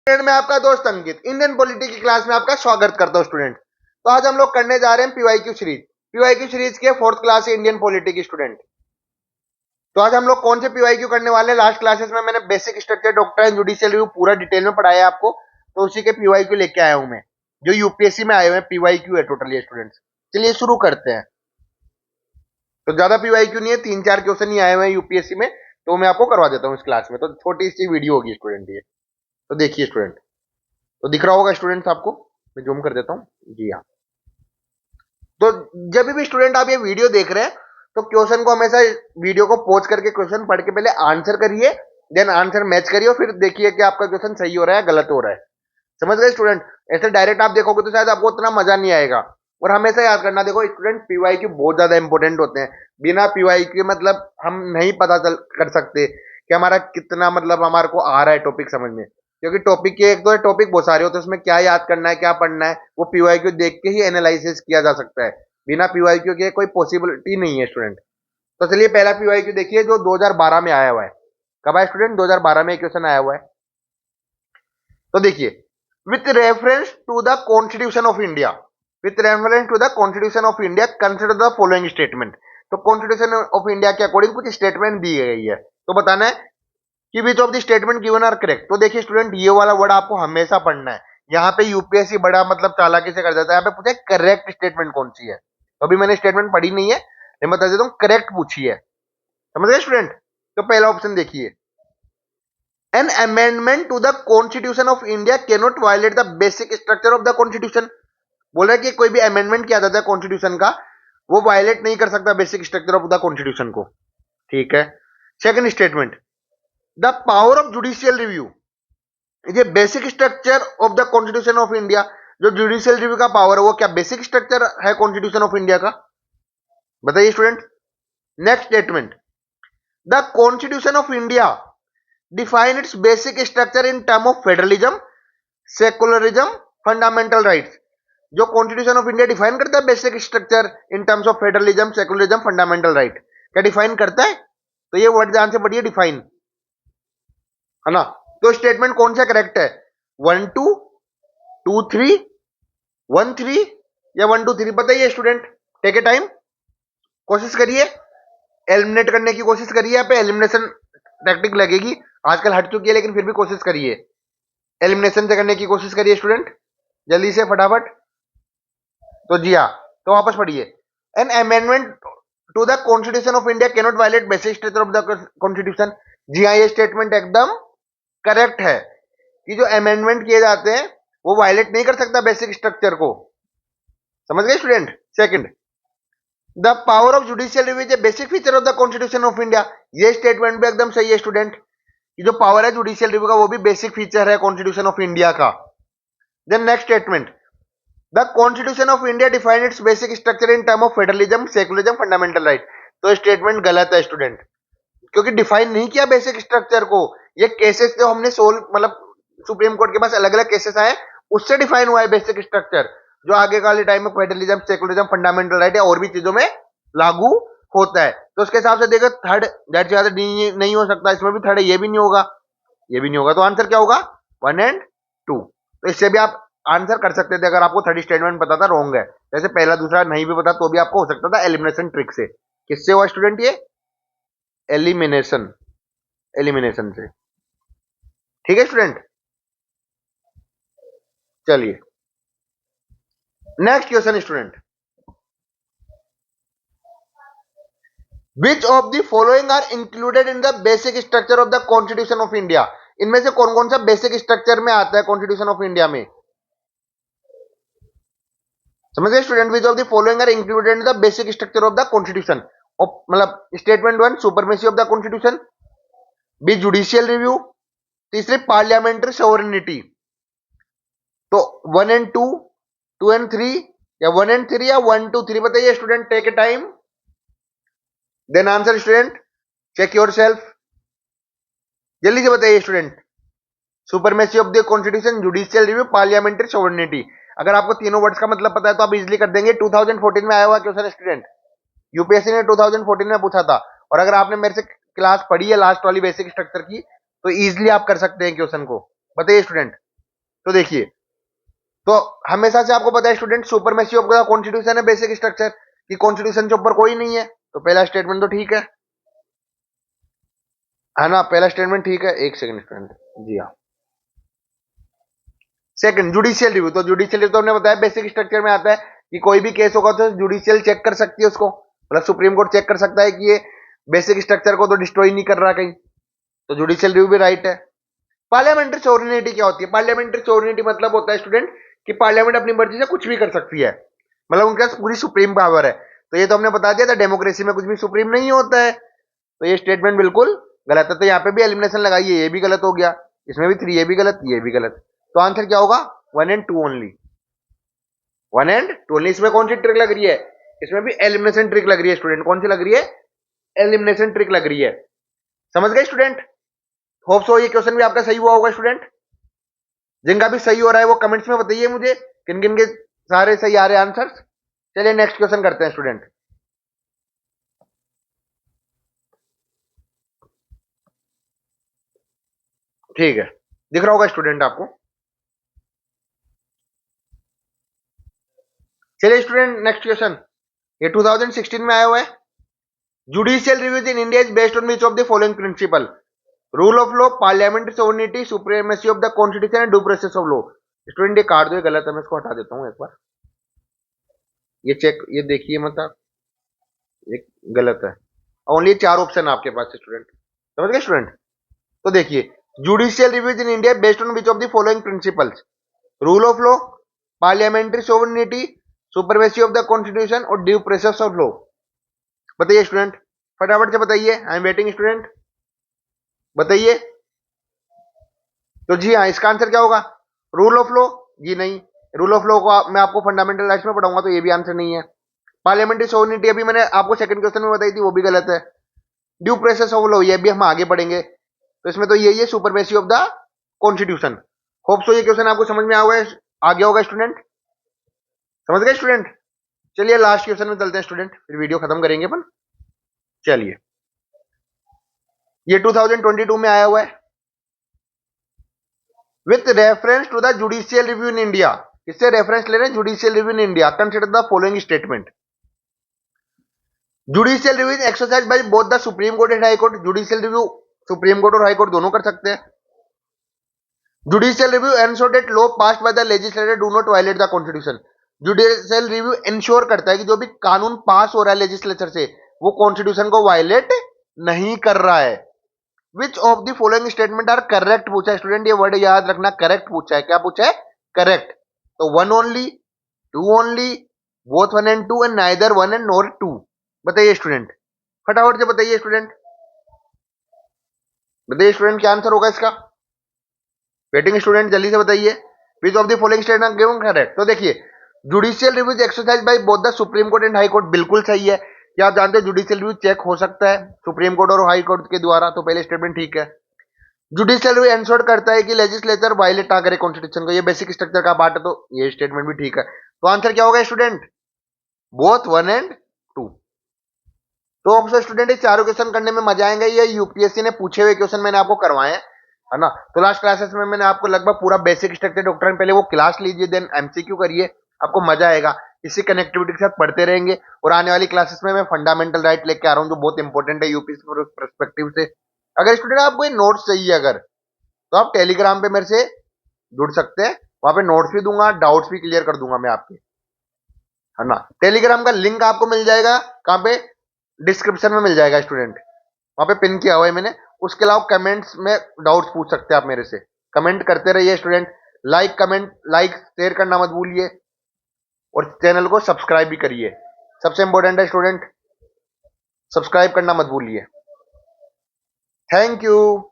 Student मैं आपका दोस्त अंकित इंडियन पॉलिटी की क्लास में आपका स्वागत करता हूं स्टूडेंट। तो आज हम लोग करने जा रहे हैं पीवाईक्यू सीरीज के फोर्थ क्लास इंडियन पॉलिटी की स्टूडेंट। तो आज हम लोग कौन से पीवाईक्यू करने वाले हैं? लास्ट क्लासेस में मैंने basic structure doctrine judicial review पूरा डिटेल में पढ़ाया है आपको, तो उसी के पीवाईक्यू लेके आया हूं मैं, जो यूपीएससी में आए हुए हैं। पीवाईक्यू है टोटल ये स्टूडेंट्स। चलिए शुरू करते हैं। तो ज्यादा पीवाईक्यू नहीं है, 3-4 क्वेश्चन ही आए हुए हैं यूपीएससी में, तो मैं आपको करवा देता हूँ इस क्लास में। तो छोटी सी वीडियो होगी स्टूडेंट ये, तो देखिए स्टूडेंट। तो दिख रहा होगा स्टूडेंट्स आपको, मैं जूम कर देता हूं। जी हाँ। तो जब भी स्टूडेंट आप ये वीडियो देख रहे हैं तो क्वेश्चन को हमेशा वीडियो को पॉज करके क्वेश्चन पढ़ के पहले आंसर करिए, देन आंसर मैच करिए और फिर देखिए कि आपका क्वेश्चन सही हो रहा है गलत हो रहा है। समझ गए स्टूडेंट? ऐसे डायरेक्ट आप देखोगे तो शायद आपको उतना मजा नहीं आएगा। और हमेशा याद करना, देखो स्टूडेंट, पीवाईक्यू बहुत ज्यादा इंपॉर्टेंट होते हैं। बिना पीवाईक्यू मतलब हम नहीं पता चल कर सकते कि हमारा कितना मतलब हमारे को आ रहा है टॉपिक समझ में। क्योंकि टॉपिक के एक दो टॉपिक बहुत सारे होते हैं, उसमें क्या याद करना है क्या पढ़ना है वो पीवाईक्यू देख के ही एनालिसिस किया जा सकता है। बिना पीवाईक्यू के कोई पॉसिबिलिटी नहीं है स्टूडेंट। तो चलिए पहला पीवाईक्यू देखिए जो 2012 में आया हुआ है। कब आया स्टूडेंट? 2012 में क्वेश्चन आया हुआ है। तो देखिए, with reference to the constitution of India, with reference to the constitution of India consider the following statement. तो कॉन्स्टिट्यूशन ऑफ इंडिया के अकॉर्डिंग कुछ स्टेटमेंट दी गई है, तो बताना है कि which of the statement given are correct. तो देखिए स्टूडेंट, ये वाला वर्ड आपको हमेशा पढ़ना है। यहाँ पे यूपीएससी बड़ा मतलब चालाकी से कर देता है। यहाँ पे पूछे करेक्ट स्टेटमेंट कौन सी है, तो अभी मैंने स्टेटमेंट पढ़ी नहीं है, मैं बता देता हूँ करेक्ट पूछी है। समझ गए स्टूडेंट? तो पहला ऑप्शन देखिए, an amendment to the constitution of India can not violate the basic structure of the constitution. बोल रहा है कि कोई भी अमेंडमेंट किया जाता है कॉन्स्टिट्यूशन का, वो वायलेट नहीं कर सकता basic structure of the constitution को। ठीक है। Second statement, the power of judicial review, ये basic structure of the constitution of India. जो जुडिशियल रिव्यू का पावर है वो क्या बेसिक स्ट्रक्चर है कॉन्स्टिट्यूशन ऑफ इंडिया का? बताइए student. Next statement, the constitution of India define its basic structure in term of federalism, secularism, fundamental rights. जो constitution of India define करता है basic structure in terms of federalism, secularism, fundamental right, क्या define करता है? तो ये word ध्यान से पढ़िए, डिफाइन, है ना। तो स्टेटमेंट कौन सा करेक्ट है? 1 2 2 3 1 3 या 1 2 3? बताइए स्टूडेंट, टेक ए टाइम, कोशिश करिए, एलिमिनेट करने की कोशिश करिए। यहाँ पे एलिमिनेशन टैक्टिक लगेगी, आजकल हट चुकी है, लेकिन फिर भी कोशिश करिए, एलिमिनेशन से करने की कोशिश करिए स्टूडेंट, जल्दी से फटाफट। तो जी हाँ, तो वापस पढ़िए, an amendment to the constitution of India can not violate basic structure of the constitution. जी हाँ, ये स्टेटमेंट एकदम करेक्ट है कि जो अमेंडमेंट किए जाते हैं वो वायलेट नहीं कर सकता बेसिक स्ट्रक्चर को। समझ गए student? Second, the power of judicial review is a basic feature of the constitution of India. ये स्टेटमेंट भी एकदम सही है स्टूडेंट, कि जो पावर है जुडिशियल रिव्यू का वो भी बेसिक फीचर है कॉन्स्टिट्यूशन ऑफ इंडिया का। Then next statement, the constitution of India define its basic structure in term of federalism, secularism, fundamental right. तो स्टेटमेंट गलत है स्टूडेंट, क्योंकि डिफाइन नहीं किया बेसिक स्ट्रक्चर को। ये केसेस जो हमने सोल्व मतलब सुप्रीम कोर्ट के पास अलग अलग केसेस आए, उससे डिफाइन हुआ है बेसिक स्ट्रक्चर, जो आगे वाले टाइम में फेडरलिज्म, सेकुलरिज्म, फंडामेंटल राइट या और भी चीजों में लागू होता है। तो उसके हिसाब से देखो थर्ड दैट ज्यादा नहीं हो सकता, इसमें भी थर्ड है, ये भी नहीं होगा, ये भी नहीं होगा। तो आंसर क्या होगा? 1 और 2। तो इससे भी आप आंसर कर सकते थे अगर आपको थर्ड स्टेटमेंट पता था रॉन्ग है। जैसे पहला दूसरा नहीं भी पता तो भी आपको हो सकता था एलिमिनेशन ट्रिक से। किससे हुआ स्टूडेंट? ये एलिमिनेशन, एलिमिनेशन से। ठीक है स्टूडेंट, चलिए next question student, which of the following are included in the basic structure of the constitution of India. इनमें से कौन कौन सा बेसिक स्ट्रक्चर में आता है कॉन्स्टिट्यूशन ऑफ इंडिया में? समझ गए student? Which of the following are included in the basic structure of the constitution. मतलब statement 1 supremacy of the constitution, B judicial review, तीसरी पार्लियामेंट्री सोवरेनिटी। तो 1 और 2, 2 और 3 या 1 और 3 या 1 2 3? बताइए student, take a time, then answer student, check your self, जल्दी से बताइए student. Supremacy of the constitution, judicial review, parliamentary sovereignty. अगर आपको तीनों वर्ड्स का मतलब पता है तो आप इजीली कर देंगे। 2014 में आया हुआ क्वेश्चन स्टूडेंट, यूपीएससी ने 2014 में पूछा था। और अगर आपने मेरे से क्लास पढ़ी है लास्ट वाली बेसिक स्ट्रक्चर की, तो इजीली आप कर सकते हैं क्वेश्चन को। बताइए स्टूडेंट। तो देखिए, तो हमेशा से आपको पता है student, supremacy of the constitution है बेसिक स्ट्रक्चर, कि कॉन्स्टिट्यूशन के ऊपर कोई नहीं है, तो पहला स्टेटमेंट तो ठीक है ना, पहला स्टेटमेंट ठीक है। एक सेकंड स्टूडेंट, जी हाँ। सेकंड, जुडिशियल रिव्यू, तो जुडिशियल रिव्यू तो हमने बताया बेसिक स्ट्रक्चर में आता है कि कोई भी केस होगा तो जुडिशियल चेक कर सकती है उसको, मतलब सुप्रीम कोर्ट चेक कर सकता है कि ये बेसिक स्ट्रक्चर को तो डिस्ट्रॉय नहीं कर रहा कहीं, तो जुडिशियल रिव्यू भी राइट है। पार्लियामेंट्री सोवरेनिटी क्या होती है? पार्लियामेंट्री सोवरेनिटी मतलब होता है स्टूडेंट कि पार्लियामेंट अपनी मर्जी से कुछ भी कर सकती है, मतलब उनके पास पूरी सुप्रीम पावर है। तो ये तो हमने बता दिया था, डेमोक्रेसी में कुछ भी सुप्रीम नहीं होता है, तो ये स्टेटमेंट बिल्कुल गलत है। तो यहाँ पे भी एलिमिनेशन लगाइए, ये भी गलत हो गया, इसमें भी 3 ये भी गलत, ये भी गलत, तो आंसर क्या होगा? 1 and 2 ओनली, 1 and 2 ओनली। इसमें कौन सी ट्रिक लग रही है? इसमें भी एलिमिनेशन ट्रिक लग रही है स्टूडेंट। कौन सी लग रही है? एलिमिनेशन ट्रिक लग रही है। समझ गए स्टूडेंट? होप सो ये क्वेश्चन भी आपका सही हुआ होगा स्टूडेंट। जिनका भी सही हो रहा है वो कमेंट्स में बताइए मुझे, किन किन के सारे सही आ रहे हैं आंसर्स। चलिए नेक्स्ट क्वेश्चन करते हैं स्टूडेंट। ठीक है, दिख रहा होगा स्टूडेंट आपको। चलिए स्टूडेंट नेक्स्ट क्वेश्चन, ये 2016 में आया हुआ है। Judicial reviews in India is based on which of the following principle? Rule of law, parliamentary sovereignty, supremacy of the constitution and due process of law. Student ये काट दो, ये गलत है, मैं इसको हटा देता हूँ एक बार। ये चेक, ये देखिए, मतलब ये गलत है। ओनली 4 ऑप्शन आपके पास स्टूडेंट, समझ गए स्टूडेंट? तो देखिए, judicial reviews in India based on which of the following principles? Rule of law, parliamentary sovereignty, supremacy of the constitution और ड्यू प्रोसेस ऑफ लॉ। बताइए स्टूडेंट, फटाफट से बताइए, आई एम वेटिंग स्टूडेंट, बताइए। तो जी हाँ, इसका आंसर क्या होगा? Rule of law? जी नहीं, रूल ऑफ लॉ को मैं आपको फंडामेंटल राइट्स में पढ़ाऊंगा, तो ये भी आंसर नहीं है। पार्लियामेंट्री सोवरेनिटी अभी मैंने आपको सेकंड क्वेश्चन में बताई थी, वो भी गलत है। ड्यू प्रोसेस ऑफ लॉ, ये भी हम आगे पढ़ेंगे, तो इसमें तो यही है, supremacy of the constitution. Hope so ये क्वेश्चन आपको समझ में आ गया होगा स्टूडेंट, समझ गए स्टूडेंट? चलिए लास्ट क्वेश्चन में चलते हैं स्टूडेंट, फिर वीडियो खत्म करेंगे अपन। चलिए, ये 2022 में आया हुआ है। With reference to the judicial review in India, इससे रेफरेंस ले रहे हैं, judicial review in India, consider the following statement. Judicial review is exercise by both the supreme court and high court. Judicial review supreme court और high court दोनों कर सकते हैं। Judicial review ensure that law passed by the legislator do not violate the constitution. Judicial review ensure करता है कि जो भी कानून पास हो रहा है लेजिस्लेचर से, वो कॉन्स्टिट्यूशन को वायलेट नहीं कर रहा है। Which of the following statement are correct पूछा है स्टूडेंट, ये वर्ड याद रखना, करेक्ट पूछा है। क्या पूछा है? करेक्ट। तो 1 only, 2 only, both 1 and 2 and neither 1 and nor 2। बताइए स्टूडेंट, फटाफट से बताइए स्टूडेंट, बताइए स्टूडेंट क्या आंसर होगा इसका। वेटिंग स्टूडेंट, जल्दी से बताइए। विच of the following statement given correct? तो देखिए, judicial review exercise by both the supreme court and high court, बिल्कुल सही है। क्या आप जानते हो जुडिशियल रिव्यू चेक हो सकता है सुप्रीम कोर्ट और हाई कोर्ट के द्वारा, तो पहले स्टेटमेंट ठीक है। जुडिशियल रिव्यू एंश्योर करता है कि लेजिस्लेचर वायलेट ना करे कॉन्स्टिट्यूशन को, ये बेसिक स्ट्रक्चर का पार्ट है, तो ये स्टेटमेंट भी ठीक है। तो आंसर क्या होगा स्टूडेंट? Both 1 and 2। तो अब स्टूडेंट ये चारों क्वेश्चन करने में मजा आएंगे, ये यूपीएससी ने पूछे हुए क्वेश्चन मैंने आपको करवाए हैं, है ना। तो लास्ट क्लासेस में मैंने आपको लगभग पूरा बेसिक स्ट्रक्चर डॉक्टर, पहले वो क्लास लीजिए, देन एमसीक्यू करिए, आपको मजा आएगा। इसी कनेक्टिविटी के साथ पढ़ते रहेंगे, और आने वाली क्लासेस में मैं फंडामेंटल राइट लेके आ रहा हूँ, जो बहुत इंपॉर्टेंट है यूपीएससी परस्पेक्टिव से। अगर स्टूडेंट आपको ये नोट्स चाहिए अगर, तो आप टेलीग्राम पे मेरे से जुड़ सकते हैं, वहां पे नोट्स भी दूंगा, डाउट्स भी क्लियर कर दूंगा मैं आपके, है ना। टेलीग्राम का लिंक आपको मिल जाएगा कहाँ पे? डिस्क्रिप्शन में मिल जाएगा स्टूडेंट, वहां पे पिन किया हुआ है मैंने। उसके अलावा कमेंट्स में डाउट्स पूछ सकते हैं आप मेरे से, कमेंट करते रहिए स्टूडेंट। लाइक शेयर करना मत भूलिए, और चैनल को सब्सक्राइब भी करिए, सबसे इंपॉर्टेंट है स्टूडेंट, सब्सक्राइब करना मत भूलिए। Thank you.